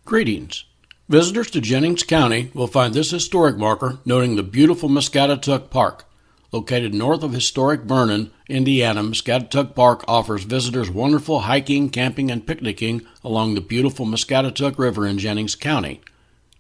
Greetings. Visitors to Jennings County will find this historic marker noting the beautiful Muscatatuck Park. Located north of historic Vernon, Indiana, Muscatatuck Park offers visitors wonderful hiking, camping, and picnicking along the beautiful Muscatatuck River in Jennings County.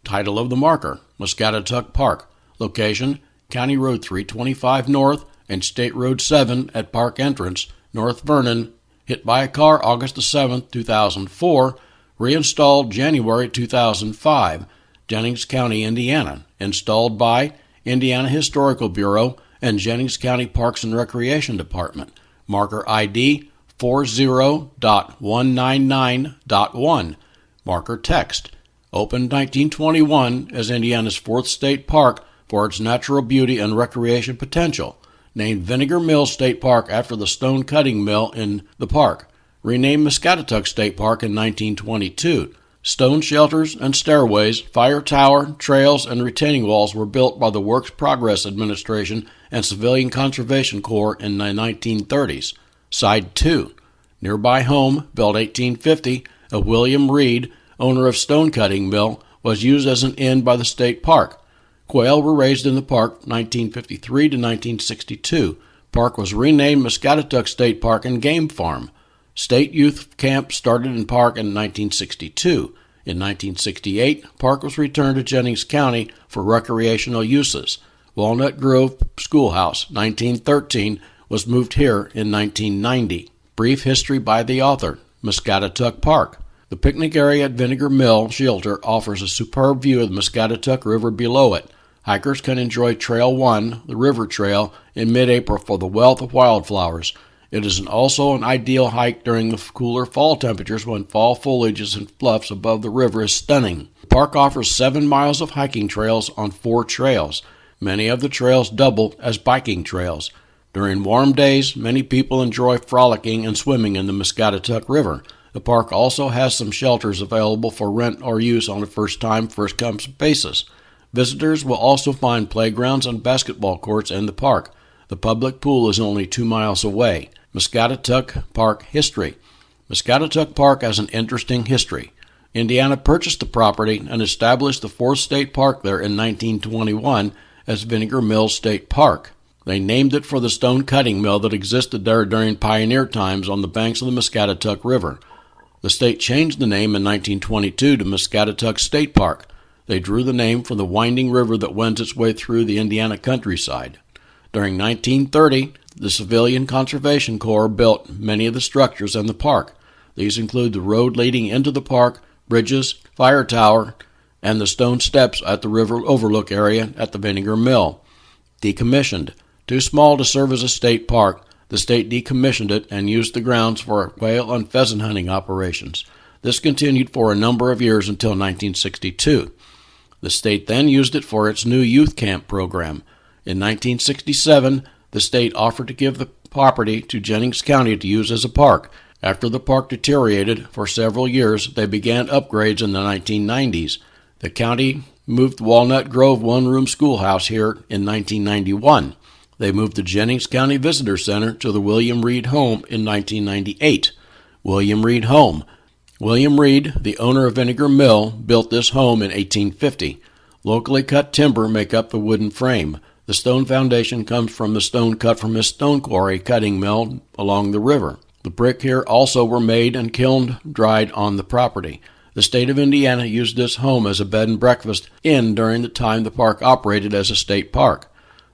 Title of the marker, Muscatatuck Park. Location, County Road 325 North and State Road 7 at Park Entrance, North Vernon. Hit by a car August 7, 2004. Reinstalled January 2005, Jennings County, Indiana. Installed by Indiana Historical Bureau and Jennings County Parks and Recreation Department. Marker ID 40.199.1. Marker text. Opened 1921 as Indiana's fourth state park for its natural beauty and recreation potential. Named Vinegar Mill State Park after the stone cutting mill in the park. Renamed Muscatatuck State Park in 1922. Stone shelters and stairways, fire tower, trails, and retaining walls were built by the Works Progress Administration and Civilian Conservation Corps in the 1930s. Side 2. Nearby home, built 1850, of William Reed, owner of Stone Cutting Mill, was used as an inn by the state park. Quail were raised in the park 1953 to 1962. Park was renamed Muscatatuck State Park and Game Farm. State Youth Camp started in Park in 1962. In 1968, Park was returned to Jennings County for recreational uses. Walnut Grove Schoolhouse, 1913, was moved here in 1990. Brief history by the author. Muscatatuck Park. The picnic area at Vinegar Mill Shelter offers a superb view of the Muscatatuck River below it. Hikers can enjoy Trail 1, the River Trail, in mid-April for the wealth of wildflowers. It is also an ideal hike during the cooler fall temperatures when fall foliage and fluffs above the river is stunning. The park offers 7 miles of hiking trails on 4 trails. Many of the trails double as biking trails. During warm days, many people enjoy frolicking and swimming in the Muscatatuck River. The park also has some shelters available for rent or use on a first-time, first-come basis. Visitors will also find playgrounds and basketball courts in the park. The public pool is only 2 miles away. Muscatatuck Park history. Muscatatuck Park has an interesting history. Indiana purchased the property and established the fourth state park there in 1921 as Vinegar Mill State Park. They named it for the stone cutting mill that existed there during pioneer times on the banks of the Muscatatuck River. The state changed the name in 1922 to Muscatatuck State Park. They drew the name from the winding river that wends its way through the Indiana countryside. During 1930, the Civilian Conservation Corps built many of the structures in the park. These include the road leading into the park, bridges, fire tower, and the stone steps at the river overlook area at the Vinegar Mill. Decommissioned. Too small to serve as a state park, the state decommissioned it and used the grounds for quail and pheasant hunting operations. This continued for a number of years until 1962. The state then used it for its new youth camp program. In 1967, the state offered to give the property to Jennings County to use as a park. After the park deteriorated for several years, they began upgrades in the 1990s. The county moved Walnut Grove one-room schoolhouse here in 1991. They moved the Jennings County Visitor Center to the William Reed Home in 1998. William Reed Home. William Reed, the owner of Vinegar Mill, built this home in 1850. Locally cut timber make up the wooden frame. The stone foundation comes from the stone cut from his stone quarry cutting mill along the river. The brick here also were made and kiln dried on the property. The state of Indiana used this home as a bed and breakfast inn during the time the park operated as a state park.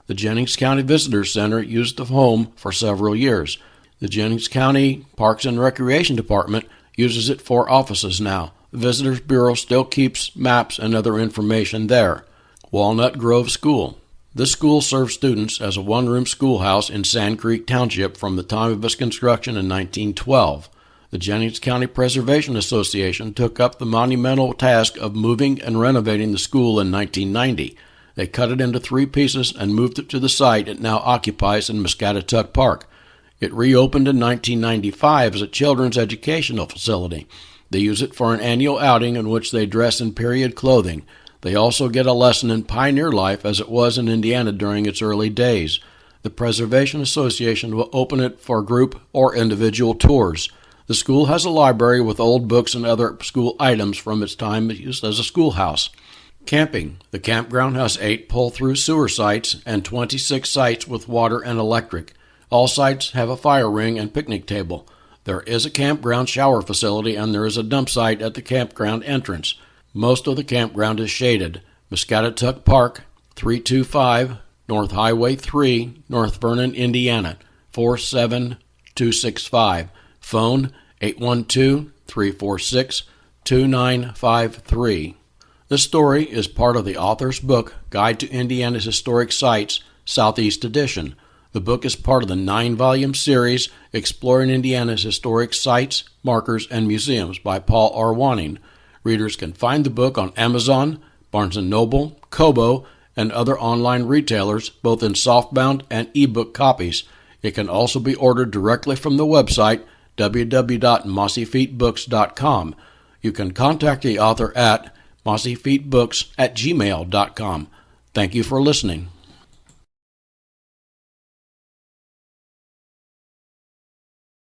The Jennings County Visitor Center used the home for several years. The Jennings County Parks and Recreation Department uses it for offices now. The Visitors Bureau still keeps maps and other information there. Walnut Grove School. This school served students as a one-room schoolhouse in Sand Creek Township from the time of its construction in 1912. The Jennings County Preservation Association took up the monumental task of moving and renovating the school in 1990. They cut it into 3 pieces and moved it to the site it now occupies in Muscatatuck Park. It reopened in 1995 as a children's educational facility. They use it for an annual outing in which they dress in period clothing. They also get a lesson in pioneer life as it was in Indiana during its early days. The Preservation Association will open it for group or individual tours. The school has a library with old books and other school items from its time used as a schoolhouse. Camping. The campground has 8 pull-through sewer sites and 26 sites with water and electric. All sites have a fire ring and picnic table. There is a campground shower facility and there is a dump site at the campground entrance. Most of the campground is shaded. Muscatatuck Park, 325 North Highway 3, North Vernon, Indiana, 47265. Phone 812-346-2953. This story is part of the author's book, Guide to Indiana's Historic Sites, Southeast Edition. The book is part of the 9-volume series Exploring Indiana's Historic Sites, Markers, and Museums by Paul R. Wanning. Readers can find the book on Amazon, Barnes & Noble, Kobo, and other online retailers, both in softbound and ebook copies. It can also be ordered directly from the website www.mossyfeetbooks.com. You can contact the author at mossyfeetbooks@gmail.com. Thank you for listening.